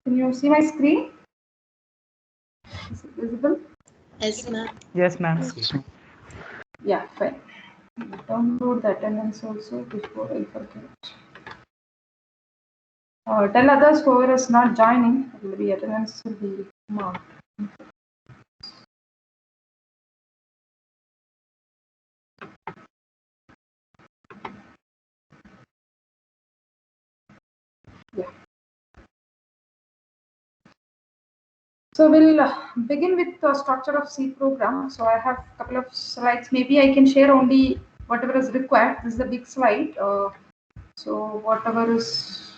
Can you see my screen? Is it visible? Yes, ma'am. Yes, ma'am. Yeah, fine. Download the attendance also before I forget. Tell others whoever is not joining, the attendance will be marked. Yeah. So we'll begin with the structure of C program. So I have a couple of slides. Maybe I can share only whatever is required. This is a big slide. So whatever is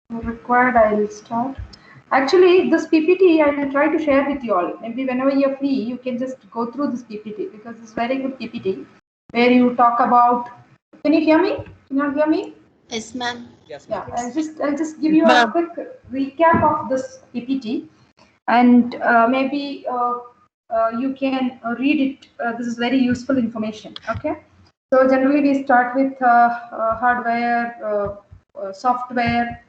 required, I'll start. Actually, this PPT I will try to share with you all. Maybe whenever you're free, you can just go through this PPT because it's very good PPT where you talk about. Can you hear me? Can you hear me? Yes, ma'am. Yes, Yeah, ma'am. I'll just give you a quick recap of this PPT, and maybe you can read it. This is very useful information. Okay. So generally we start with hardware, software,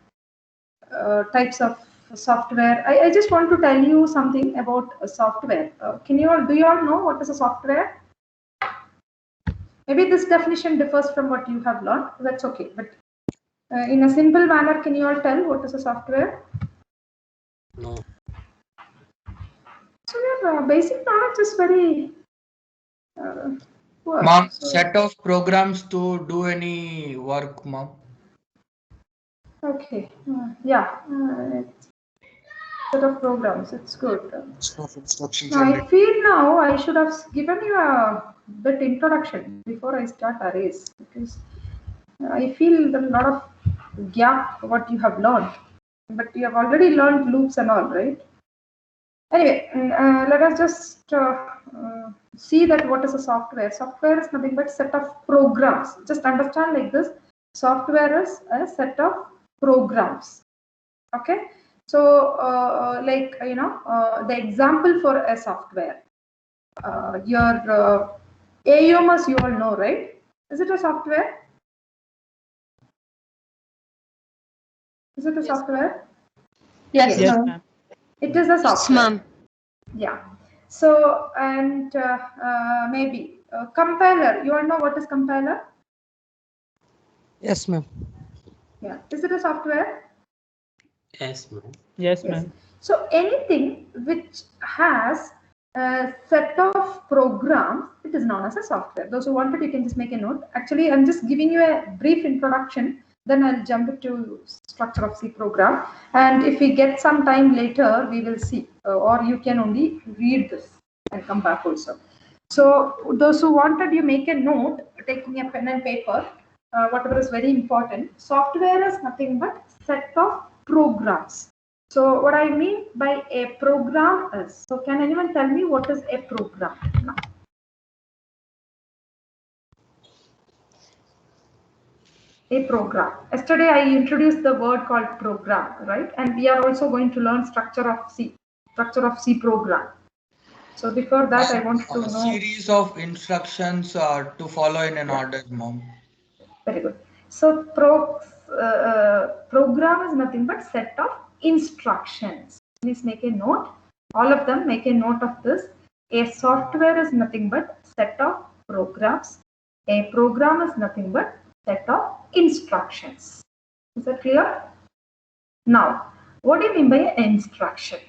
types of software. I just want to tell you something about software. Do you all know what is a software? Maybe this definition differs from what you have learned. That's okay. But in a simple manner, can you all tell what is a software? No. So your basic knowledge is very poor. Mom, So, set of programs to do any work, mom. okay. Yeah. Set of programs. It's good. Now I feel now I should have given you a bit introduction before I start arrays because I feel there's a lot of gap what you have learned, but you have already learned loops and all, right? Anyway, let us just see that what is a software. Software is nothing but set of programs. Just understand like this. Software is a set of programs. Okay. So, like, the example for a software, your AUMS you all know, right? Is it a software? Is it a software? Yes, Yes, ma'am. ma'am. It is a Yes, software. ma'am. Yeah. So, and maybe compiler. You all know what is compiler? Yes, ma'am. Yeah. Is it a software? Yes, ma'am. Yes, Yes. ma'am. So anything which has a set of programs, it is known as a software. Those who wanted, you can just make a note. Actually, I'm just giving you a brief introduction. Then I'll jump to structure of C program. And if we get some time later, we will see. Or you can only read this and come back also. So those who wanted, you make a note, taking a pen and paper. Whatever is very important. Software is nothing but set of programs. So what I mean by a program is, so can anyone tell me what is a program? No. A program. Yesterday I introduced the word called program, right? And we are also going to learn structure of C program. So before that I want to A know. series of instructions to follow in an order, mom. Very good. So program is nothing but set of instructions. Please make a note. All of them make a note of this. A software is nothing but set of programs. A program is nothing but set of instructions. Is that clear? Now, what do you mean by an instruction?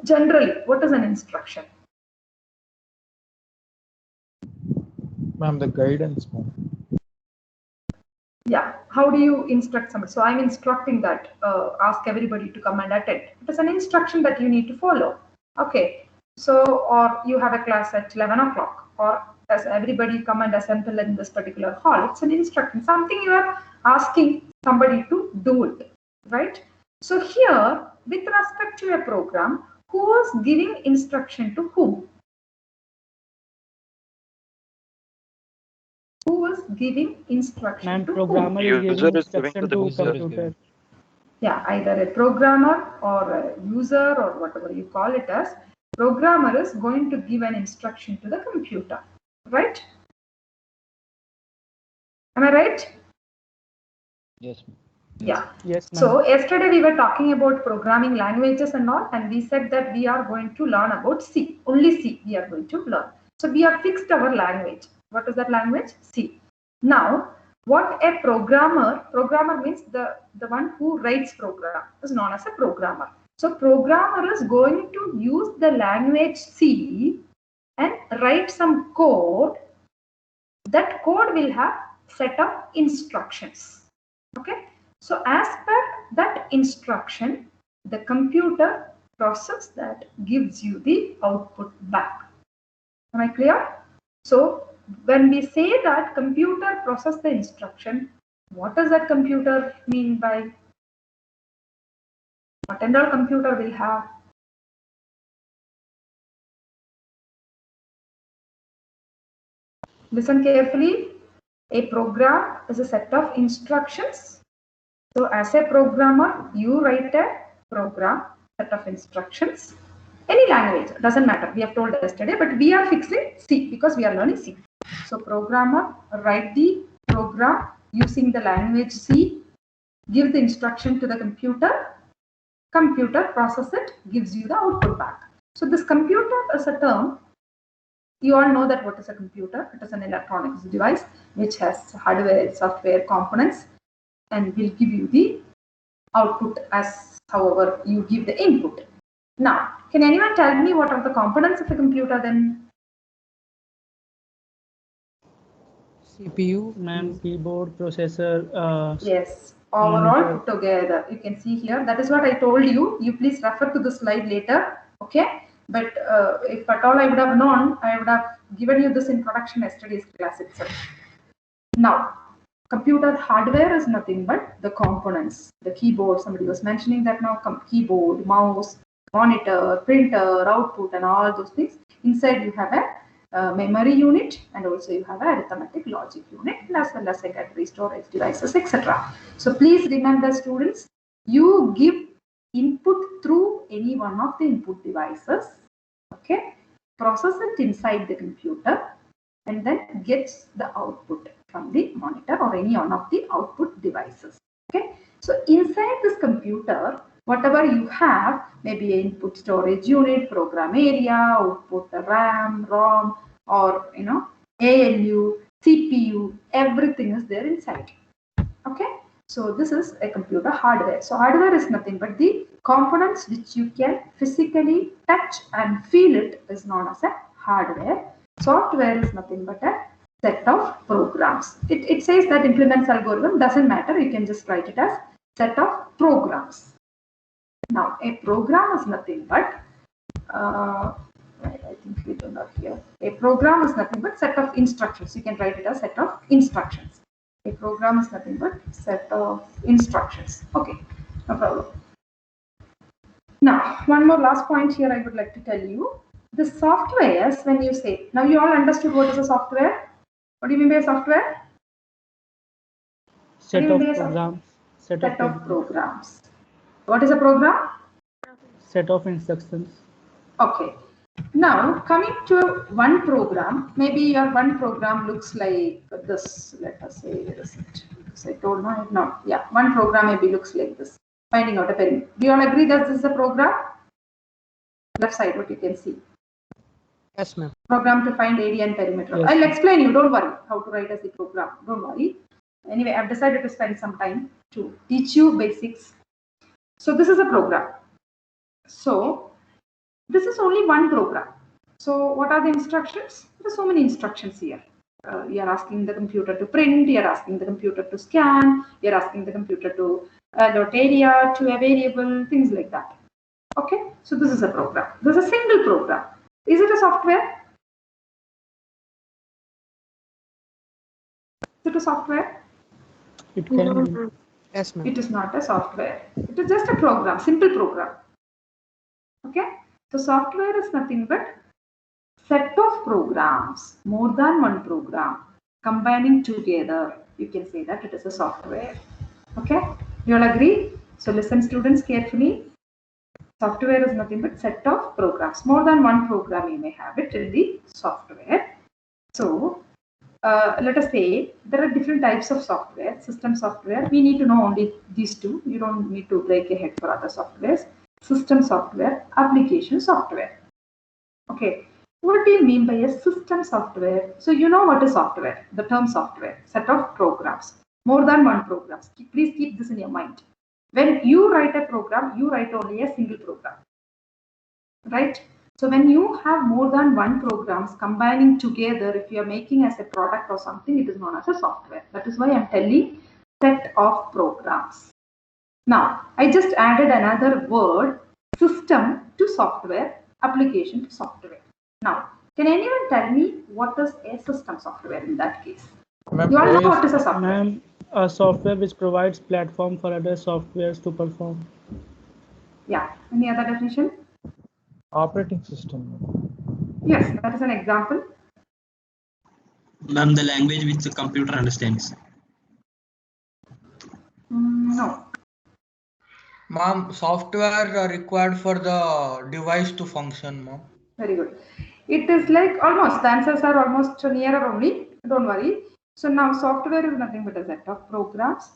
Generally, what is an instruction? Ma'am, the guidance, ma'am. Yeah, how do you instruct somebody? So I'm instructing that, ask everybody to come and attend. It is an instruction that you need to follow. Okay, so, or you have a class at 11 o'clock, or as everybody come and assemble in this particular hall. It's an instruction, something you are asking somebody to do it, right? So here, with respect to a program, who is giving instruction to whom? Who is giving instruction Ma'am, to programmer whom? is giving instruction to computer. Yeah, either a programmer or a user or whatever you call it as, programmer is going to give an instruction to the computer, right? Am I right? Yes, ma'am. Yeah. Yes, ma'am. So yesterday we were talking about programming languages and all, and we said that we are going to learn about C. Only C we are going to learn. So we have fixed our language. What is that language? C. Now, what a programmer means the one who writes program is known as a programmer. So programmer is going to use the language C and write some code. That code will have set of instructions. Okay. So as per that instruction, the computer process that gives you the output back. Am I clear? So when we say that computer process the instruction, what does that computer mean by? What and all computer will have? Listen carefully. A program is a set of instructions. So as a programmer, you write a program, set of instructions. Any language, doesn't matter. We have told yesterday, but we are fixing C because we are learning C. So programmer write the program using the language C, give the instruction to the computer, computer process it, gives you the output back. So this computer is a term. You all know that what is a computer. It is an electronics device which has hardware, software components and will give you the output as however you give the input. Now, can anyone tell me what are the components of a computer then? CPU, ma'am, keyboard, processor. Yes, overall put together. You can see here. That is what I told you. You please refer to the slide later. Okay. But if at all I would have known, I would have given you this introduction yesterday's class itself. Now, computer hardware is nothing but the components. The keyboard, somebody was mentioning that now, keyboard, mouse, monitor, printer, output and all those things. Inside you have a memory unit and also you have a arithmetic logic unit as well as secondary storage devices, etc. So please remember students, you give input through any one of the input devices, okay, process it inside the computer and then gets the output from the monitor or any one of the output devices. Okay, so inside this computer, whatever you have, maybe an input storage unit, program area, output RAM, ROM, or ALU, CPU, everything is there inside. Okay, so this is a computer hardware. So hardware is nothing but the components which you can physically touch and feel it is known as a hardware. Software is nothing but a set of programs. It says that implements algorithm, doesn't matter, you can just write it as set of programs. Now a program is nothing but I think we do not here. A program is nothing but set of instructions. You can write it as set of instructions. A program is nothing but set of instructions. Okay, no problem. Now, one more last point here I would like to tell you. The softwares, when you say, now you all understood what is a software? What do you mean by software? Set of programs. Set of programs. What is a program? Set of instructions. Okay. Now, coming to one program, maybe your one program looks like this. Let us say, where is it? Because I told no. Yeah, one program maybe looks like this. Finding out a perimeter. Do you all agree that this is a program? Left side, what you can see. Yes, ma'am. Program to find area and perimeter. Yes, I'll explain you. Don't worry how to write as a program. Don't worry. Anyway, I've decided to spend some time to teach you basics. So this is a program. So this is only one program. So what are the instructions? There are so many instructions here. You are asking the computer to print, you are asking the computer to scan, you are asking the computer to allot area to a variable, things like that. Okay, so this is a program. This is a single program. Is it a software? Is it a software? It can be. Yes, ma'am. It is not a software. It is just a program, simple program. Okay, so software is nothing but set of programs, more than one program, combining together. You can say that it is a software. Okay, you all agree? So listen students carefully. Software is nothing but set of programs. More than one program you may have it in the software. So let us say there are different types of software, system software. We need to know only these two. You don't need to break a head for other softwares. System software, application software. Okay, what do you mean by a system software? So you know what is software, the term software, set of programs, more than one programs. Please keep this in your mind. When you write a program, you write only a single program, right? So when you have more than one programs combining together, if you are making as a product or something, it is known as a software. That is why I'm telling set of programs. Now, I just added another word, system to software, application to software. Now, can anyone tell me what is a system software in that case? You all know what is a software? Ma'am, a software which provides platform for other softwares to perform. Yeah. Any other definition? Operating system. Yes, that is an example. Ma'am, the language which the computer understands. No. Ma'am, software required for the device to function, ma'am. Very good. It is like almost, the answers are almost nearer only. Don't worry. So now software is nothing but a set of programs.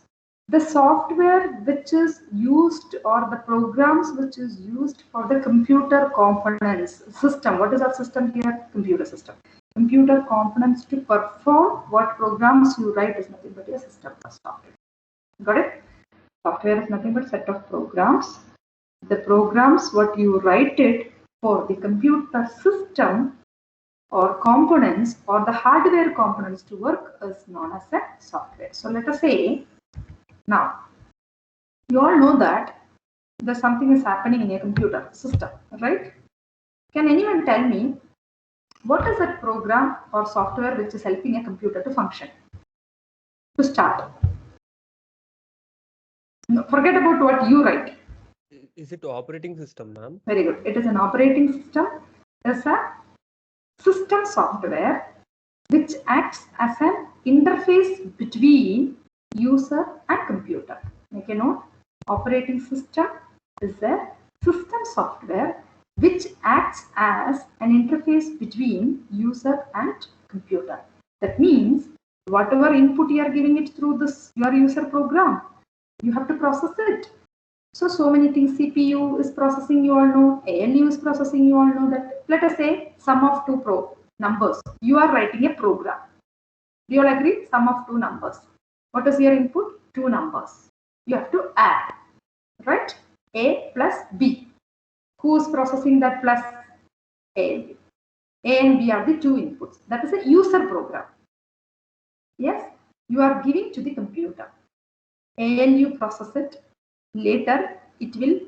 The software which is used or the programs which is used for the computer components system. What is our system here? Computer system. Computer components to perform what programs you write is nothing but a system of software. Got it? Software is nothing but set of programs. The programs what you write it for the computer system or components or the hardware components to work is known as a software. So let us say now you all know that there's something is happening in a computer system, right? Can anyone tell me what is that program or software which is helping a computer to function? To start. No, forget about what you write. Is it operating system, ma'am? Very good. It is an operating system. It's a system software which acts as an interface between user and computer. Make a note. Operating system is a system software which acts as an interface between user and computer. That means whatever input you are giving it through this your user program, you have to process it. So many things. CPU is processing, you all know. ALU is processing, you all know that. Let us say sum of two numbers. You are writing a program. Do you all agree? Sum of two numbers. What is your input? Two numbers. You have to add, right? A plus B. Who is processing that plus? ALU. A and B are the two inputs. That is a user program. Yes, you are giving to the computer. ALU process it. Later, it will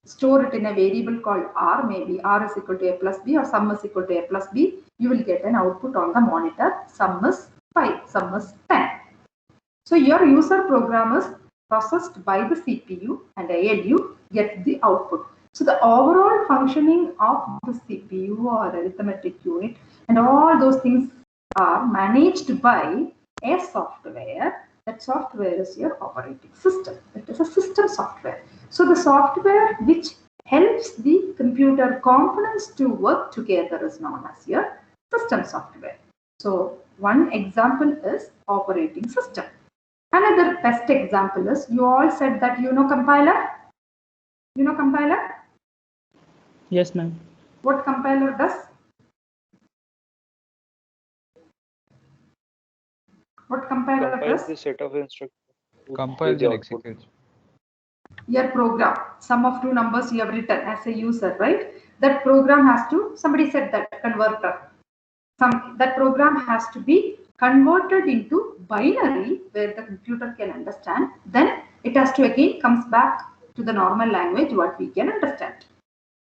store it in a variable called R. Maybe R is equal to A plus B or sum is equal to A plus B. You will get an output on the monitor. Sum is 5, sum is 10. So your user program is processed by the CPU and ALU gets the output. So the overall functioning of the CPU or arithmetic unit and all those things are managed by a software. That software is your operating system. It is a system software. So the software which helps the computer components to work together is known as your system software. So one example is operating system. Another best example is, you all said that you know compiler. You know compiler? Yes, ma'am. What compiler does? What compiler Compiles does? the set of instructions. Compiles and executes. Your program, sum of two numbers you have written as a user, right? That program has to, somebody said that converter. That program has to be converted into binary where the computer can understand. Then it has to again comes back to the normal language what we can understand.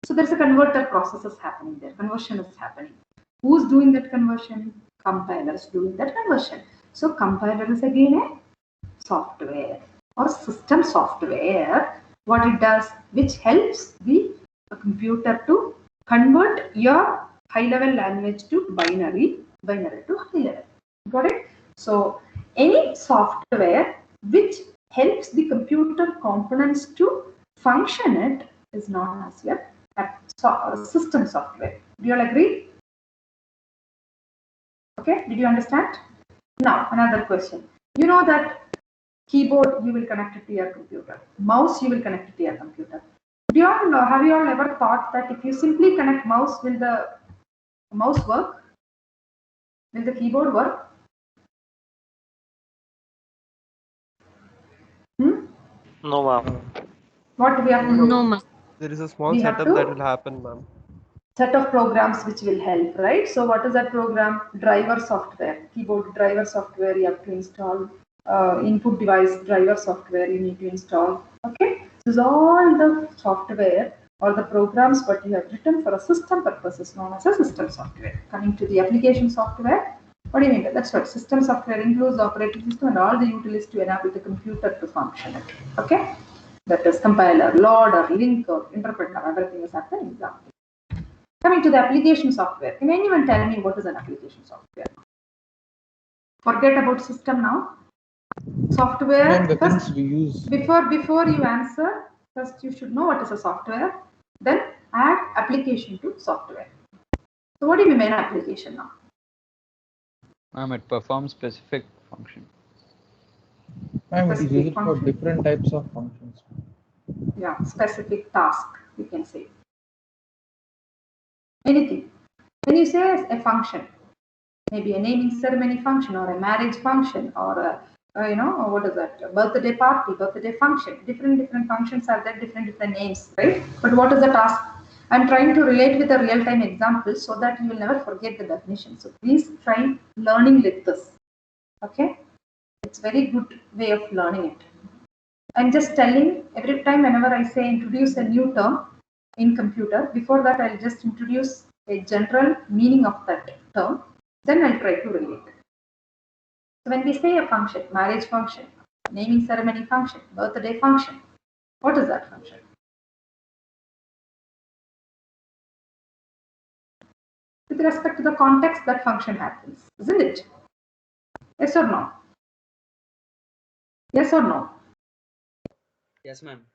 So there's a converter process is happening there. Conversion is happening. Who's doing that conversion? Compiler is doing that conversion. So compiler is again a software or system software. What it does, which helps the computer to convert your high-level language to binary to high-level. Got it? So any software which helps the computer components to function it is known as your system software. Do you all agree? Okay, did you understand? Now, another question. You know that keyboard you will connect it to your computer. Mouse you will connect it to your computer. Do you all know, have you all ever thought that if you simply connect mouse, will the mouse work? Will the keyboard work? No, ma'am. What do we have to do? No, ma'am. There is a small We have setup to that will happen, ma'am. set of programs which will help, right? So what is that program? Driver software, keyboard driver software you have to install, input device driver software you need to install. Okay, this is all the software or the programs what you have written for a system purpose is known as a system software. Coming to the application software, what do you mean? That's what system software includes the operating system and all the utilities to enable the computer to function. Okay, that is compiler, loader, linker, interpreter, everything is at the example. Coming to the application software, can anyone tell me what is an application software? Forget about system now. Software. Ma'am, the First, things we use. before you answer, first you should know what is a software. Then add application to software. So what do you mean by an application now? Ma'am, it performs specific function. Ma'am, it is Specific used for function. different types of functions. Yeah, specific task, you can say. Anything. When you say a function, maybe a naming ceremony function or a marriage function or a, what is that? Birthday party, birthday function. Different functions have their different names, right? But what is the task? I'm trying to relate with a real-time example so that you will never forget the definition. So please try learning with this. Okay? It's very good way of learning it. I'm just telling every time whenever I say introduce a new term in computer, before that I'll just introduce a general meaning of that term, then I'll try to relate. So when we say a function, marriage function, naming ceremony function, birthday function, what is that function? With respect to the context that function happens, isn't it? Yes or no? Yes or no? Yes, ma'am.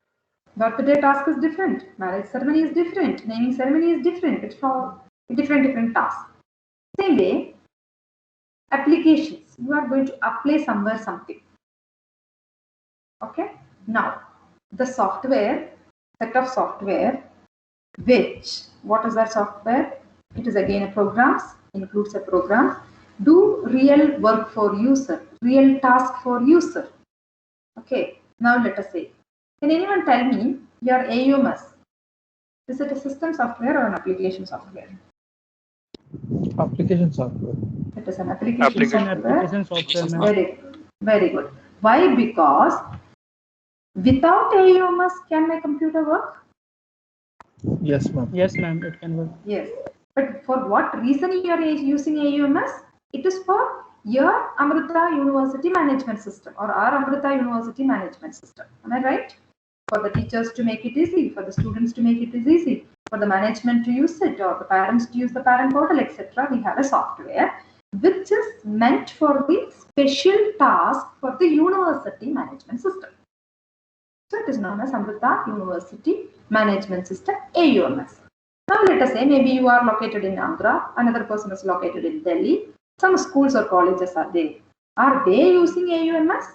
Birthday task is different, marriage ceremony is different, naming ceremony is different. It's for different tasks. Same way, applications. You are going to apply somewhere something. Okay. Now, the software, set of software, which, what is that software? It is again a programs, includes a program, do real work for user, real task for user. Okay. Now let us say, can anyone tell me your AUMS? Is it a system software or an application software? Application software. It is an application software. Application software, ma'am. Very good. Why? Because without AUMS, can my computer work? Yes, ma'am. Yes, ma'am, it can work. Yes. But for what reason you are using AUMS? It is for your Amrita University Management System or our Amrita University Management System. Am I right? For the teachers to make it easy, for the students to make it easy, for the management to use it, or the parents to use the parent portal, etc. We have a software which is meant for the special task for the university management system. So it is known as Amrita University Management System, AUMS. Now let us say maybe you are located in Andhra, another person is located in Delhi. Some schools or colleges are there. Are they using AUMS?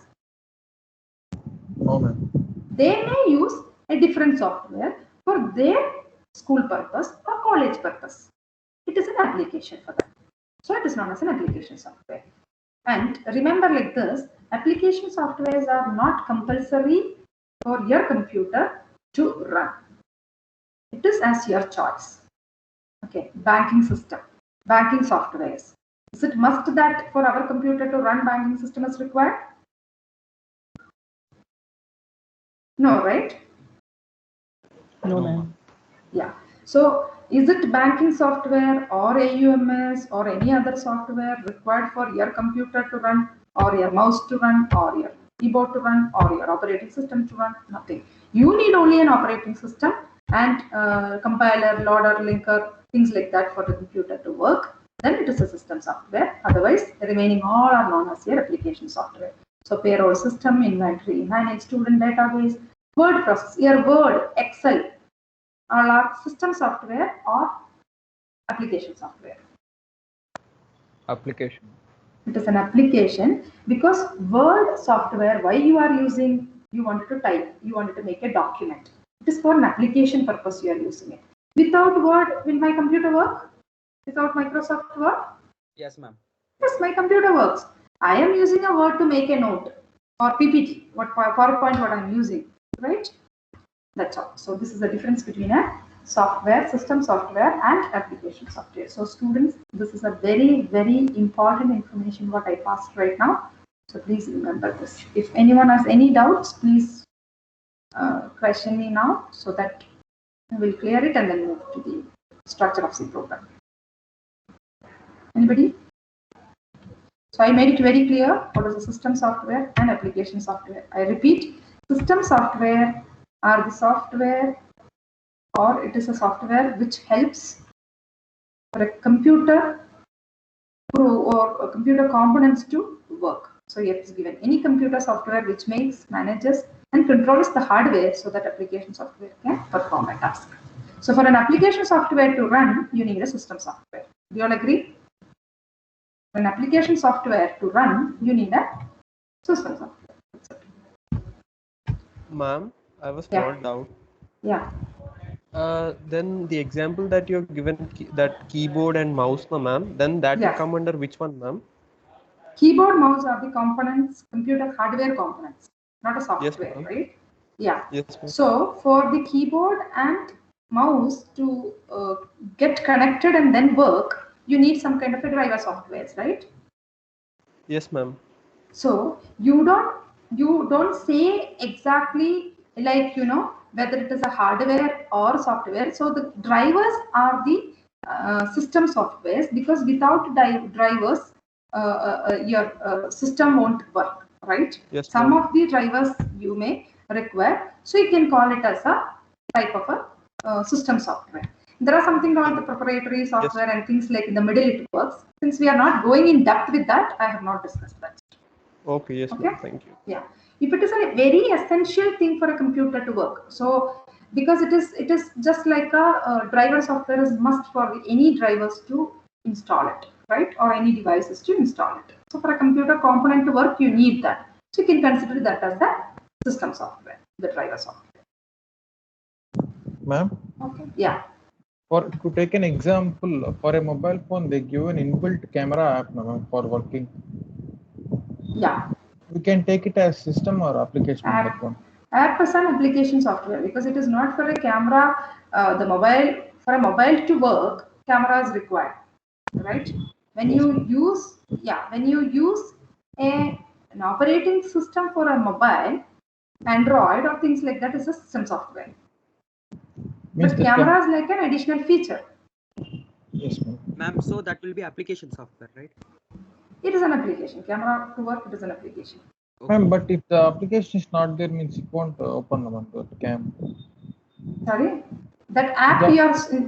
No, ma'am. They may use a different software for their school purpose or college purpose. It is an application for them. So it is known as an application software. And remember like this, application softwares are not compulsory for your computer to run. It is as your choice. Okay, banking system, banking softwares. Is it must that for our computer to run banking system is required? No, right? No, ma'am. Yeah. So is it banking software or AUMS or any other software required for your computer to run or your mouse to run or your keyboard to run or your operating system to run? Nothing. You need only an operating system and compiler, loader, linker, things like that for the computer to work. Then it is a system software. Otherwise, the remaining all are known as your application software. So payroll system, inventory, manage student database, word process, your Word, Excel, all are system software or application software. Application. It is an application because Word software, why you are using, you wanted to type, you wanted to make a document. It is for an application purpose you are using it. Without Word, will my computer work? Without Microsoft Word? Yes, ma'am. Yes, my computer works. I am using a Word to make a note or PPT, what PowerPoint, what I am using, right? That's all. So this is the difference between a software, system software and application software. So students, this is a very, very important information what I passed right now. So please remember this. If anyone has any doubts, please question me now so that we will clear it and then move to the structure of C program. Anybody? So I made it very clear what is the system software and application software. I repeat, system software are the software, or it is a software which helps for a computer or computer components to work. So here is given any computer software which makes, manages and controls the hardware so that application software can perform a task. So for an application software to run, you need a system software. Do you all agree? For an application software to run, you need a system software. Ma'am, I have a Yeah. small doubt. Yeah. Then the example that you have given, that keyboard and mouse, no, ma'am, then that will Yes. come under which one, ma'am? Keyboard, mouse are the components, computer hardware components, not a Yes, software, ma'am. right? Yeah. Yes, ma'am. So for the keyboard and mouse to get connected and then work, you need some kind of a driver softwares, right? Yes, ma'am. So you don't say exactly like, you know, whether it is a hardware or software. So the drivers are the system softwares, because without drivers your system won't work, right? Yes, Some ma'am. of the drivers you may require, so you can call it as a type of a system software. There are something called the proprietary software and things like in the middle it works. Since we are not going in depth with that, I have not discussed that. Okay, yes, Okay. ma'am. Thank you. Yeah. If it is a very essential thing for a computer to work, so because it is just like a driver software is must for any drivers to install it, right? Or any devices to install it. So for a computer component to work, you need that. So you can consider that as the system software, the driver software. Ma'am, Okay. Yeah. to take an example, for a mobile phone, they give an inbuilt camera app, ma'am, for working. Yeah. We can take it as system or application on that one. App is an application software because it is not for a camera. The mobile, for a mobile to work, camera is required, right? When Yes, you use, when you use an operating system for a mobile, Android or things like that is a system software. means But that camera is like an additional feature. Yes, ma'am. Ma'am, so that will be application software, right? It is an application. Camera to work, it is an application. Okay. Ma'am, but if the application is not there, means it won't open, ma'am, the cam. Sorry, that app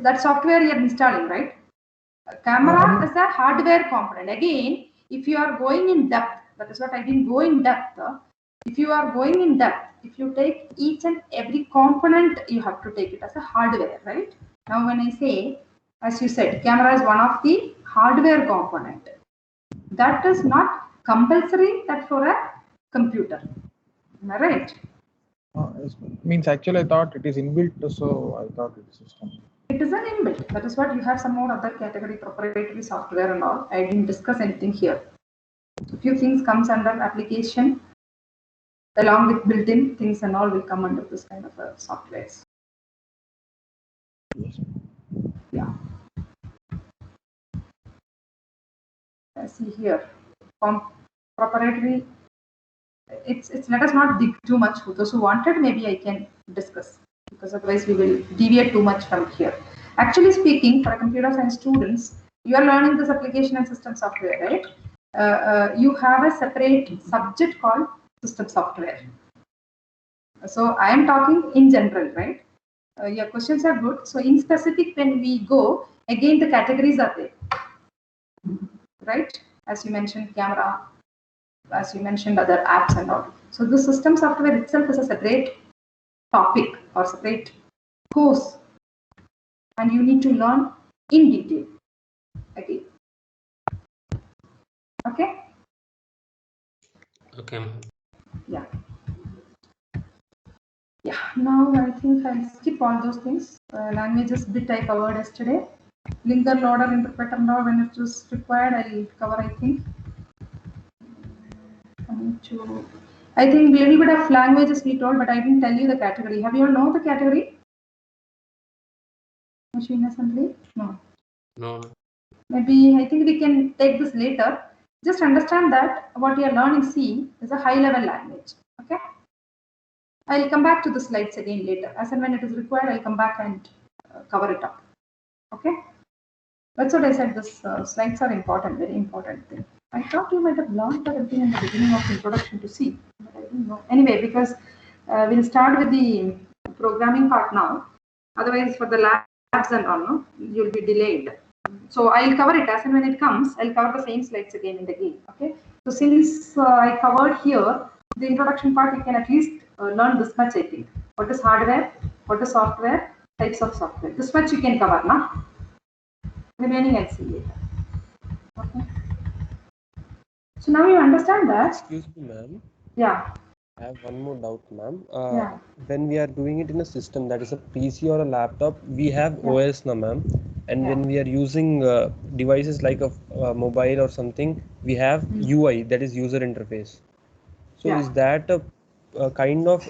that software you are installing, right? Camera is a hardware component. Again, if you are going in depth, that is what I didn't go in depth. If you are going in depth, if you take each and every component, you have to take it as a hardware, right? Now, when I say, as you said, camera is one of the hardware component. That is not compulsory that for a computer. Am I right? Yes, ma'am. Means actually I thought it is inbuilt, so I thought it is system. It is an inbuilt. That is what you have some more other category proprietary software and all. I didn't discuss anything here. A few things comes under application along with built-in things and all will come under this kind of softwares. Yes. Yeah. I see here. Proprietary. It's let us not dig too much. For those who wanted, maybe I can discuss, because otherwise we will deviate too much from here. Actually speaking, for computer science students, you are learning this application and system software, right? You have a separate subject called system software. So I am talking in general, right? Your questions are good. So in specific, when we go, again the categories are there, right? As you mentioned, camera, as you mentioned, other apps and all. So the system software itself is a separate topic or separate course, and you need to learn in detail again. Okay? Okay. Yeah. Yeah, now I think I'll skip all those things. Languages bit I covered yesterday. Linker, loader, interpreter, now when it was required, I'll cover, I think. Coming to, I think little bit of languages we told, but I didn't tell you the category. Have you all know the category? Machine assembly? No. No. Maybe I think we can take this later. Just understand that what you are learning C is a high level language. Okay? I'll come back to the slides again later. As and when it is required, I'll come back and cover it up. Okay? That's what I said. This slides are important, very important thing. I thought you might have learned everything in the beginning of introduction to C, but I didn't know. Anyway, because we'll start with the programming part now. Otherwise, for the labs and all, no, you'll be delayed. So I'll cover it as and when it comes. I'll cover the same slides again and again. Okay. So since I covered here the introduction part, you can at least learn this much. I think. What is hardware? What is software? Types of software. This much you can cover now. Remaining I'll see later. Okay. So now you understand that. Excuse me, ma'am. Yeah. I have one more doubt, ma'am. Yeah. When we are doing it in a system that is a PC or a laptop, we have Yeah. OS now, ma'am. And when we are using devices like a mobile or something, we have UI, that is user interface. So Yeah. is that a kind of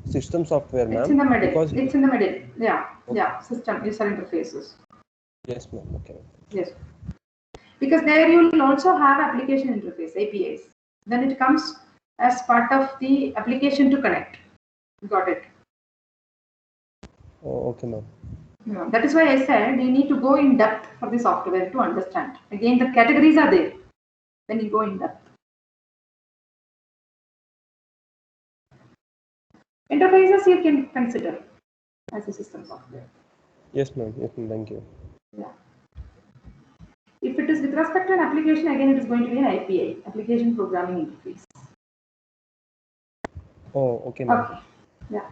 system software, ma'am? It's in the middle. Because It's in the middle. Yeah. Okay. Yeah. System user interfaces. Yes, ma'am. Okay. Yes. Because there you will also have application interface, APIs. Then it comes as part of the application to connect. Got it. Oh, okay, ma'am. Yeah. That is why I said you need to go in depth for the software to understand. Again, the categories are there when you go in depth. Interfaces you can consider as a system software. Yes, ma'am. Yes, ma'am. Thank you. Yeah. If it is with respect to an application, again, it is going to be an API, application programming interface. Oh, okay, ma'am. Okay. Yeah.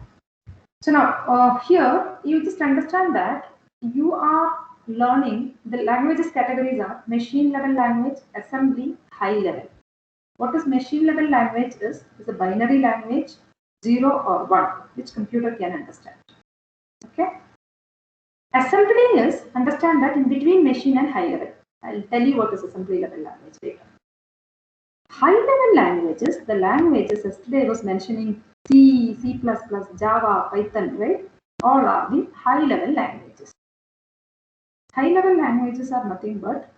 So now here you just understand that you are learning the languages categories are machine level language, assembly, high level. What is machine level language is a binary language, 0 or 1, which computer can understand. Okay. Assembly is, understand that in between machine and high level. I'll tell you what is assembly level language later. High level languages, the languages yesterday I was mentioning C, C++, Java, Python, right? All are the high level languages. High level languages are nothing but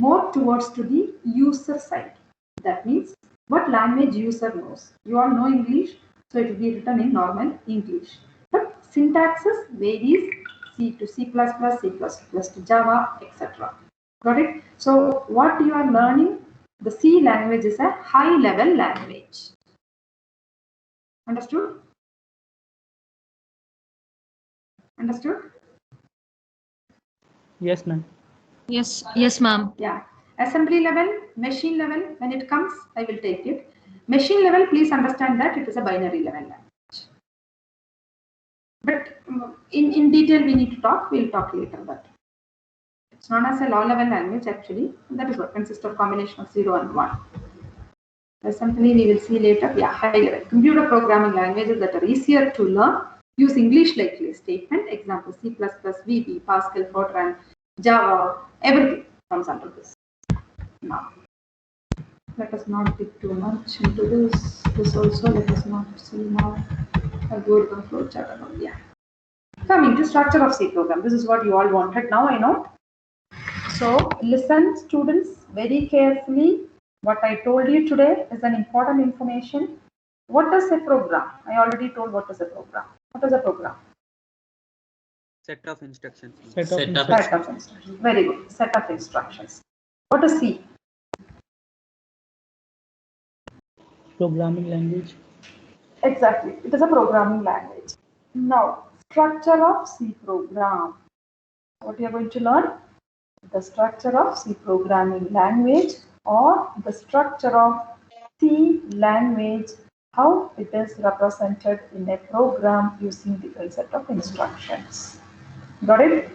more towards to the user side. That means what language user knows. You all know English, so it will be written in normal English. But syntaxes varies C to C++, C++ to Java, etc. Got it? So what you are learning, the C language is a high level language. Understood? Understood? Yes, ma'am. Yes, ma'am. Yeah. Assembly level, machine level, when it comes, I will take it. Machine level, please understand that it is a binary level language. But in detail we need to talk, we'll talk later. But it's known as a low level language actually. That is what consists of combination of 0 and 1. Assembly we will see later. Yeah, high level. Computer programming languages that are easier to learn. Use English like statement. Example C++, VB, Pascal, Fortran, Java, everything comes under this. Now, let us not get too much into this. This also let us not see now. I'll go to the flow chart. Yeah. Coming to structure of C program. This is what you all wanted. Now I know. So listen, students, very carefully. What I told you today is an important information. What is a program? I already told what is a program. What is a program? Set of instructions. Set of instructions. Very good. Set of instructions. What is C? Programming language. Exactly. It is a programming language. Now, structure of C program. What you are going to learn? The structure of C programming language or the structure of C language, how it is represented in a program using different set of instructions. Got it?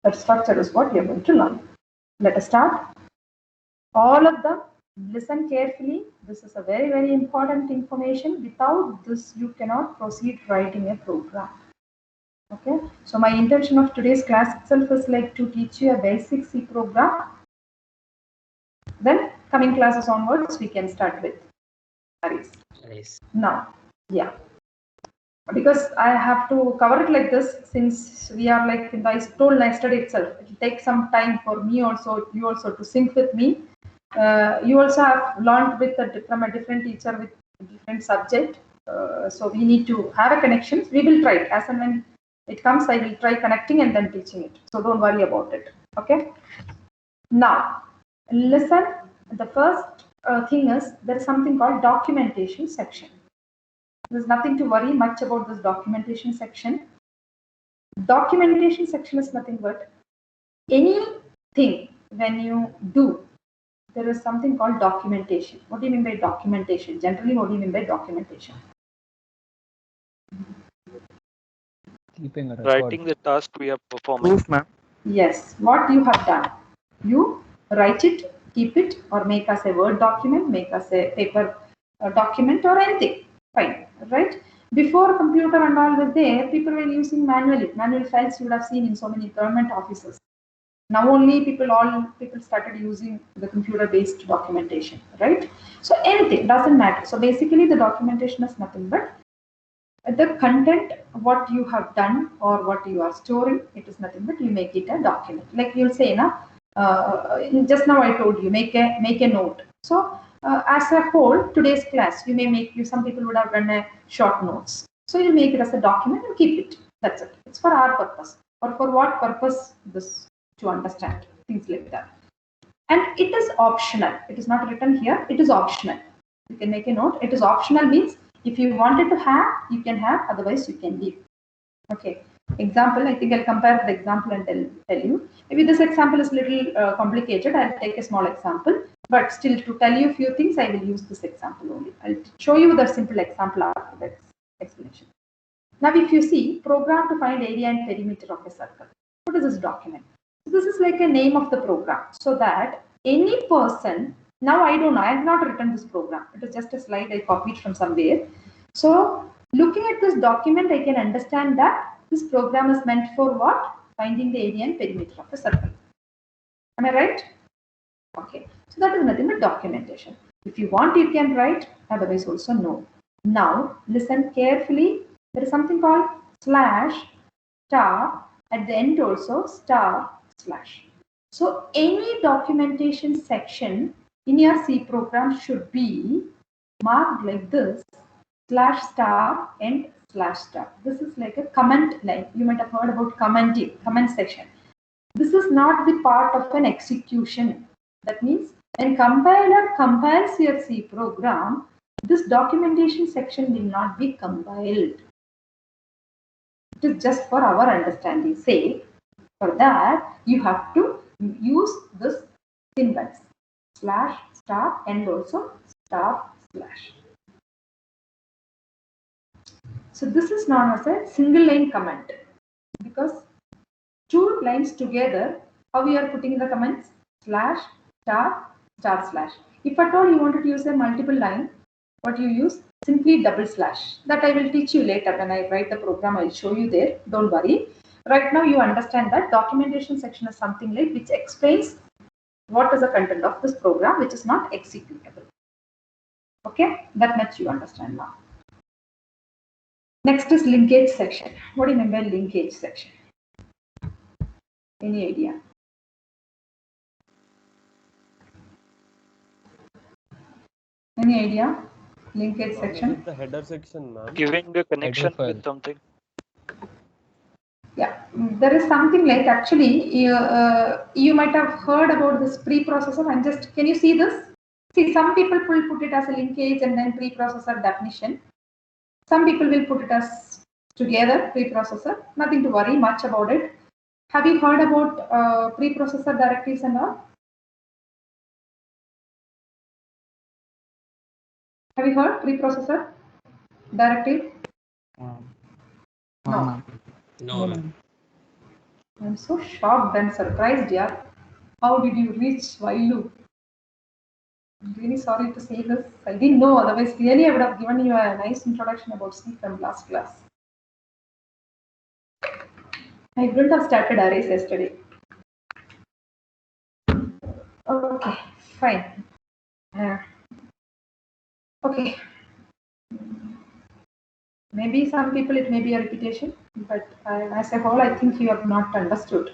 That structure is what you are going to learn. Let us start. All of them, listen carefully. This is a very, very important information. Without this, you cannot proceed writing a program. Okay, so my intention of today's class itself is like to teach you a basic C program. Then coming classes onwards, we can start with arrays. Now, yeah, because I have to cover it like this, since we are like I told yesterday itself, it will take some time for me also, you also to sync with me. You also have learned from a different teacher with a different subject, so we need to have a connection. We will try as and when it comes. I will try connecting and then teaching it, so don't worry about it. Okay, now listen. The first thing is there is something called documentation section. There's nothing to worry much about this documentation section. Documentation section is nothing but anything when you do, there is something called documentation. What do you mean by documentation? Generally, what do you mean by documentation? Keeping a record. Writing the task we are performing. Proof, ma'am. Yes, what you have done. You write it, keep it, or make us a Word document, make us a paper document or anything. Fine, right? Before computer and all was there, people were using manual files. You would have seen in so many government offices. Now only people started using the computer-based documentation, right? So anything doesn't matter. So basically, the documentation is nothing but the content, what you have done or what you are storing. It is nothing but you make it a document. Like you'll say, just now I told you, make a note. So as a whole, today's class, you may make some people would have done a short notes. So you make it as a document and keep it. That's it. It's for our purpose. Or for what purpose this? To understand things like that. And it is optional. It is not written here. It is optional. You can make a note. It is optional means if you wanted to have, you can have. Otherwise, you can leave. Okay. Example. I think I'll compare the example and tell you. Maybe this example is a little complicated. I'll take a small example. But still, to tell you a few things, I will use this example only. I'll show you the simple example after that explanation. Now, if you see program to find area and perimeter of a circle, what is this document? This is like a name of the program, so that any person, now I don't know, I have not written this program. It is just a slide I copied from somewhere. So looking at this document, I can understand that this program is meant for what? Finding the area and perimeter of a circle. Am I right? Okay. So that is nothing but documentation. If you want, you can write, otherwise also no. Now listen carefully. There is something called slash, star, at the end also star, slash. So any documentation section in your C program should be marked like this, slash star and slash star. This is like a comment line. You might have heard about comment section. This is not the part of an execution. That means when compiler compiles your C program, this documentation section will not be compiled. It is just for our understanding sake. For that, you have to use this symbols, slash, star, and also star, slash. So this is known as a single line comment, because two lines together, how we are putting the comments, slash, star, star, slash. If at all you wanted to use a multiple line, what you use? Simply double slash. That I will teach you later when I write the program. I will show you there. Don't worry. Right now you understand that documentation section is something like which explains what is the content of this program, which is not executable. Okay, that much you understand now. Next is linkage section. What do you mean by linkage section? Any idea? Any idea? Linkage section. The header section, ma'am. Giving a connection file. with something. Yeah, there is something like actually you might have heard about this preprocessor. Can you see this? See, some people will put it as a linkage and then preprocessor definition. Some people will put it as together preprocessor. Nothing to worry much about it. Have you heard about preprocessor directives and all? Have you heard preprocessor directive? No. No, ma'am. I'm so shocked and surprised, yeah. How did you reach while loop? I'm really sorry to say this. I didn't know, otherwise really I would have given you a nice introduction about C from last class. I wouldn't have started arrays yesterday. Okay, fine. Okay. Maybe some people it may be a repetition, but as a whole, I think you have not understood.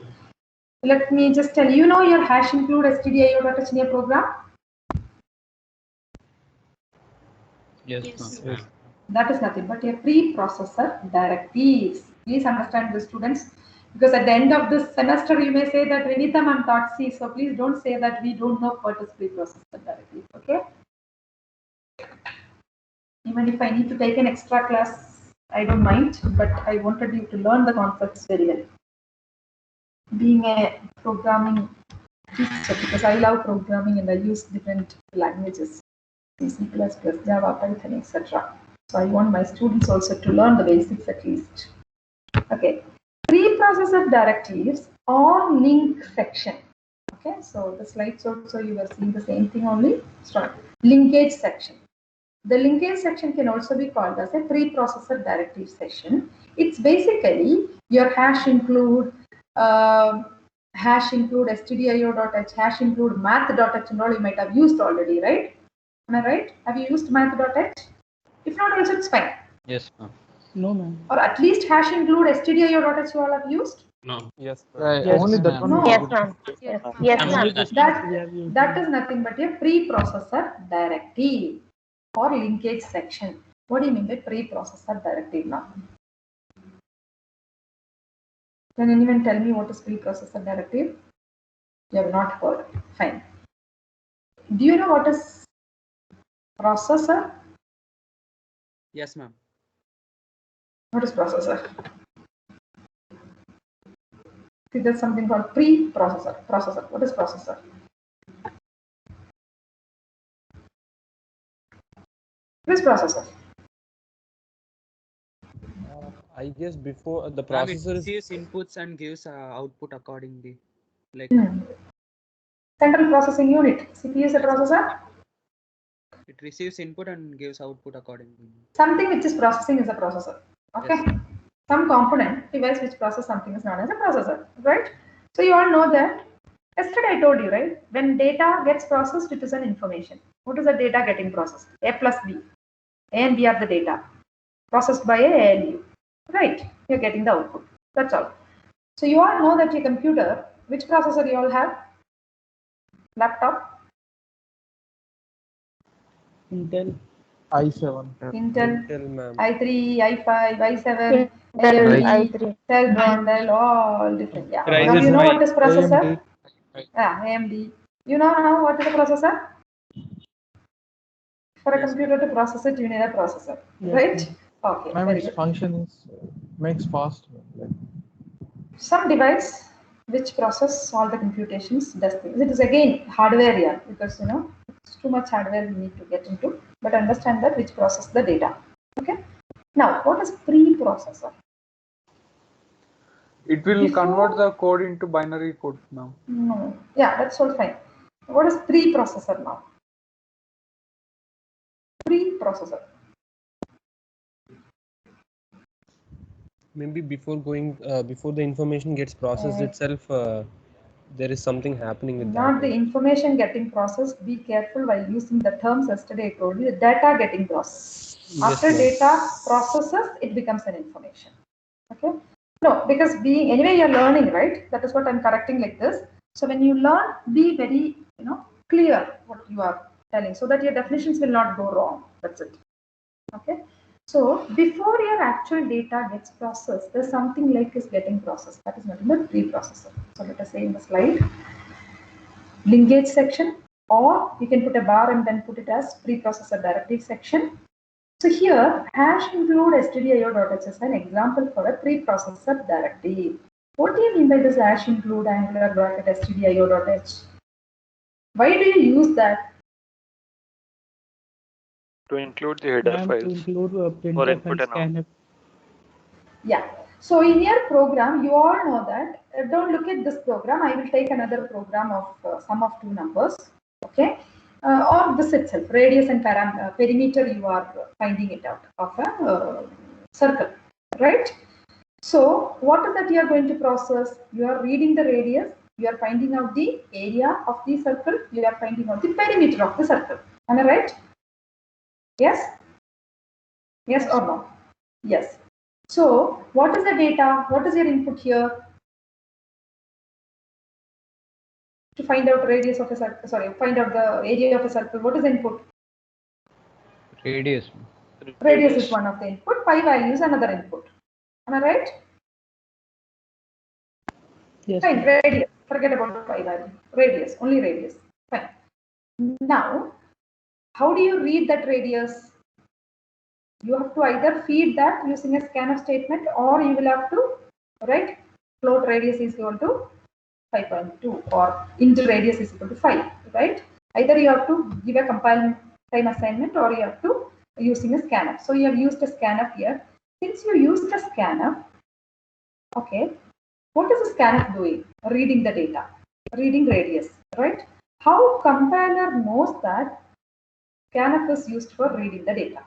Let me just tell you, your hash include stdio.h in your program. Yes, ma'am. That is nothing but a preprocessor directives. Please understand this, students, because at the end of this semester you may say that Vinita ma'am taught C, so please don't say that we don't know what is preprocessor directive. Okay. Even if I need to take an extra class, I don't mind, but I wanted you to learn the concepts very well. Being a programming teacher, because I love programming and I use different languages, C++, Java, Python, etc. So I want my students also to learn the basics at least. Okay, preprocessor directives or link section. Okay, so the slides also you are seeing the same thing only. Start linkage section. The linkage section can also be called as a preprocessor directive section. It's basically your hash include stdio.h, hash include math.h and all you might have used already, right? Am I right? Have you used math.h? If not, also it's fine. Yes, ma'am. No, ma'am. Or at least hash include stdio.h you all have used? Yes, Yes, Only that ma'am. one. No. ma'am. Yes, Yes, ma'am. ma'am. Only this That, we have used. that is nothing but a preprocessor directive or linkage section. What do you mean by preprocessor directive now? Can anyone tell me what is preprocessor directive? You have not heard. Fine. Do you know what is processor? Yes, ma'am. What is processor? See, there's something called preprocessor. Processor. What is processor? What is processor? I guess before the Ma'am, it processor is receives inputs and gives output accordingly. Like Central processing unit. CPU is a processor. it receives input and gives output accordingly. Something which is processing is a processor. Okay. Yes. Some component device which process something is known as a processor, right? So you all know that. Yesterday I told you, right? When data gets processed, it is an information. What is the data getting processed? A plus B. A and B are the data processed by A and U, right? You're getting the output. That's all. So you all know that your computer, which processor you all have? Laptop? Intel. i7. Intel, ma'am. i3, i5, i7, Intel AMD, i3. Celeron, Dell, all different. Yeah. Now Ryzen you know 5. what is processor? AMD. Yeah, AMD. You know now what is a processor? For a Yes, computer to process it, you need a processor, Yes, right? Okay, Ma'am, very its good. functions makes fast. Some device which process all the computations does things. It is again hardware here because it's too much hardware we need to get into, but understand that which process the data. Okay. Now, what is preprocessor? It will Before- convert the code into binary code now. No. Yeah, that's all fine. What is preprocessor now? Preprocessor. Maybe before before the information gets processed itself, there is something happening with Not that. the information getting processed. Be careful while using the terms yesterday I told you. The data getting processed. Yes, After ma'am. data processes, it becomes an information. Okay. No, because anyway you're learning, right? That is what I'm correcting like this. So when you learn, be very clear what you are telling, so that your definitions will not go wrong. That's it. Okay. So before your actual data gets processed, there's something like is getting processed. That is nothing but preprocessor. So let us say in the slide, linkage section, or you can put a bar and then put it as preprocessor directive section. So here, hash include stdio.h is an example for a preprocessor directive. What do you mean by this hash include angular bracket stdio.h? Why do you use that? To include the header Ma'am, to files include for printf input and and scanf. out. Yeah. So in your program, you all know that. Don't look at this program. I will take another program of sum of two numbers. Okay. or this itself, radius and perimeter, you are finding it out of a circle, right? So what is that you are going to process? You are reading the radius, you are finding out the area of the circle, you are finding out the perimeter of the circle. Am I right? Yes? Yes or no? Yes. So what is the data? What is your input here? To find out radius of a circle, sorry, find out the area of a circle, what is the input? Radius. Radius is one of the input, pi value is another input. Am I right? Yes. Fine, radius. Forget about pi value. Radius, only radius. Fine. Now, how do you read that radius? You have to either feed that using a scanf statement, or you will have to write float radius is equal to 5.2 or int radius is equal to 5, right? Either you have to give a compile time assignment or you have to using a scanf. So you have used a scanf here. Since you used a scanf, okay, what is the scanf doing? Reading the data, reading radius, right? How compiler knows that scanf is used for reading the data?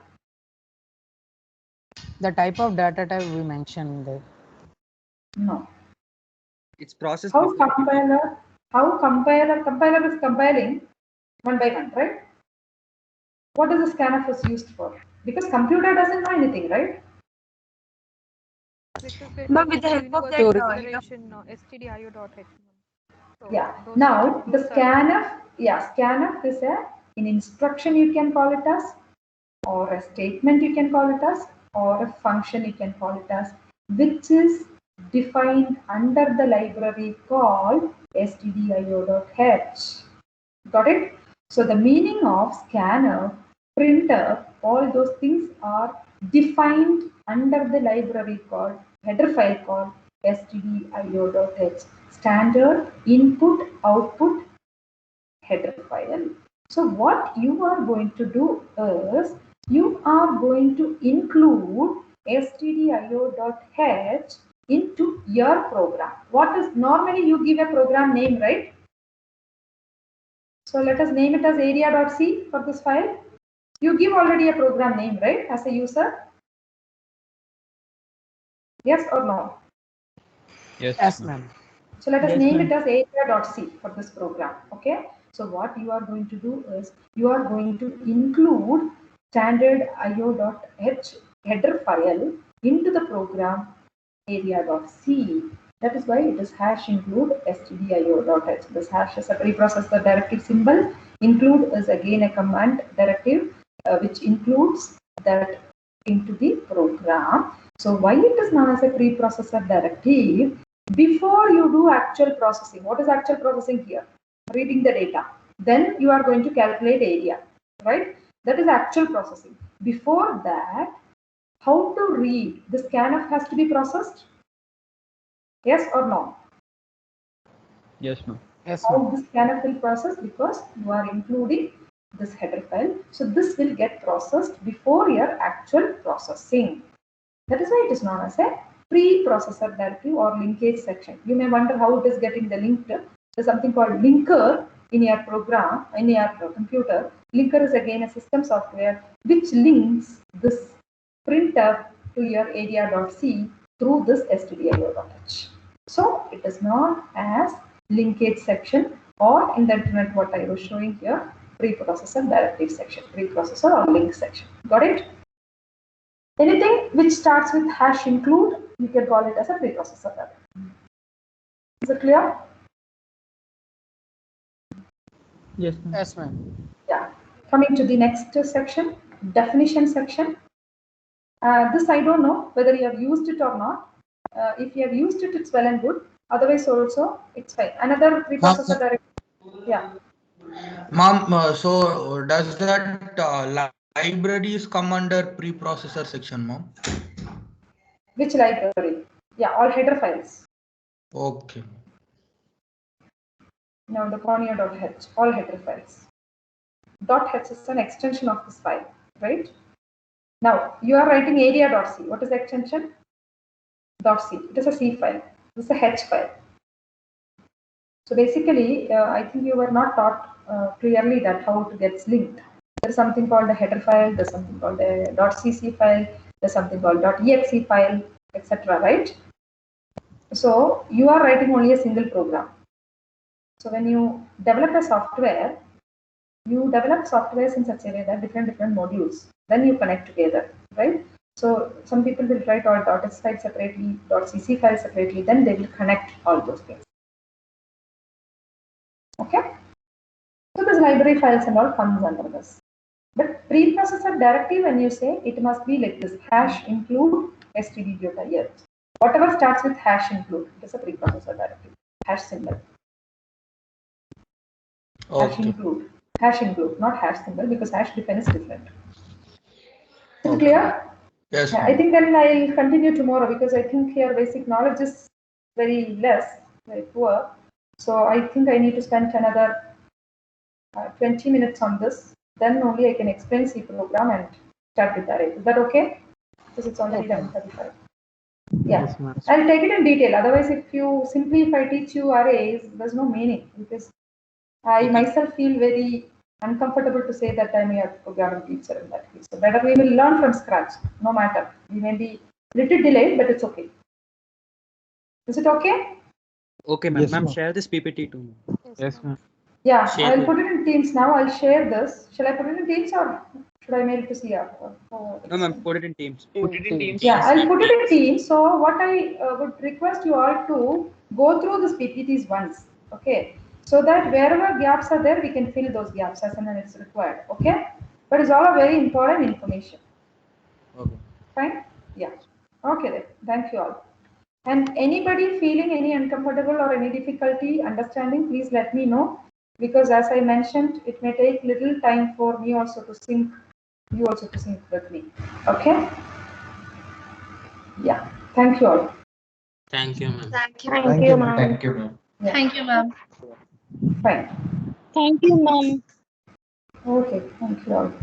The type of data type we mentioned there. No. It's processed How before. compiler is compiling one by one, right? What is the scanf is used for? Because computer doesn't know anything, right? But with the help of that declaration, stdio.h. So Yeah. Now the scanf, yeah, scanf is an instruction, you can call it as, or a statement you can call it as, or a function you can call it as, which is defined under the library called stdio.h. Got it? So the meaning of scanner, printer, all those things are defined under the library called header file called stdio.h, standard input output header file. So what you are going to do is you are going to include stdio.h into your program. What is normally you give a program name, right? So let us name it as area.c for this file. You give already a program name, right, as a user? Yes or no? Yes. Yes, ma'am. So let us Yes, name ma'am. it as area.c for this program. Okay. So what you are going to do is you are going to include standard io.h header file into the program area.c. That is why it is hash include stdio.h. This hash is a preprocessor directive symbol. Include is again a command directive which includes that into the program. So why it is known as a preprocessor directive? Before you do actual processing, what is actual processing here? Reading the data. Then you are going to calculate area, right? That is actual processing. Before that, how to read? The scanf has to be processed? Yes or no? Yes, ma'am. Yes, How ma'am. this scanf will process? Because you are including this header file. So this will get processed before your actual processing. That is why it is known as a pre-processor directive or linkage section. You may wonder how it is getting the linked. There's something called linker in your program, in your computer. Linker is again a system software which links this printf to your area.c through this stdio.h. So it is known as linkage section, or in the internet what I was showing here, preprocessor directive section, preprocessor or link section. Got it? Anything which starts with hash include, you can call it as a preprocessor directive. Is it clear? Yes, ma'am. Yes, ma'am. Yeah. Coming to the next section, definition section. This I don't know whether you have used it or not. If you have used it, it's well and good. Otherwise, also it's fine. Another preprocessor directive. Yeah. Ma'am, so does that libraries come under preprocessor section, ma'am? Which library? Yeah, all header files. Okay. Now the conio.h, all header files. .h is an extension of this file, right? Now you are writing area.c. What is the extension? .c. It is a C file. This is a H file. So basically, I think you were not taught clearly that how it gets linked. There's something called a header file, there's something called a .cc file, there's something called .exe file, etc. Right? So you are writing only a single program. So when you develop a software, you develop softwares in such a way that different modules, then you connect together, right? So some people will write all .s files separately, .cc files separately, then they will connect all those things. Okay? So this library files and all comes under this. But preprocessor directive, when you say, it must be like this, hash include std.io. Whatever starts with hash include, it is a preprocessor directive, hash symbol. Okay. Hash include, not hash symbol, because hash define is different. Is it clear? Yes. Yeah, I think then I'll continue tomorrow because I think your basic knowledge is very less, very poor. So I think I need to spend another 20 minutes on this. Then only I can explain C program and start with array. Is that okay? Because it's already 11:35. Yeah, Yes, ma'am. I'll take it in detail. Otherwise, if I teach you arrays, there's no meaning because I myself feel very uncomfortable to say that I'm a programming teacher in that case. So better we will learn from scratch, no matter. We may be little delayed, but it's okay. Is it okay? Okay, ma'am. Yes, Ma'am, ma'am. share this PPT too. Yes, ma'am. Yeah, Share I'll it. put it in Teams now. I'll share this. Shall I put it in Teams or should I mail it to CR? No, ma'am, put it in Teams. Yeah, I'll put it in Teams. So what I would request you all to go through this PPTs once, okay? So that wherever gaps are there, we can fill those gaps as and when it's required, okay? But it's all a very important information. Okay. Fine? Yeah. Okay then. Thank you all. And anybody feeling any uncomfortable or any difficulty understanding, please let me know. Because as I mentioned, it may take little time for me also to sync, you also to sync with me. Okay? Yeah. Thank you all. Thank you, ma'am. Thank you, ma'am. Thank you, ma'am. Yeah. Thank you, ma'am. Fine. Thank you, ma'am. Okay. Thank you all.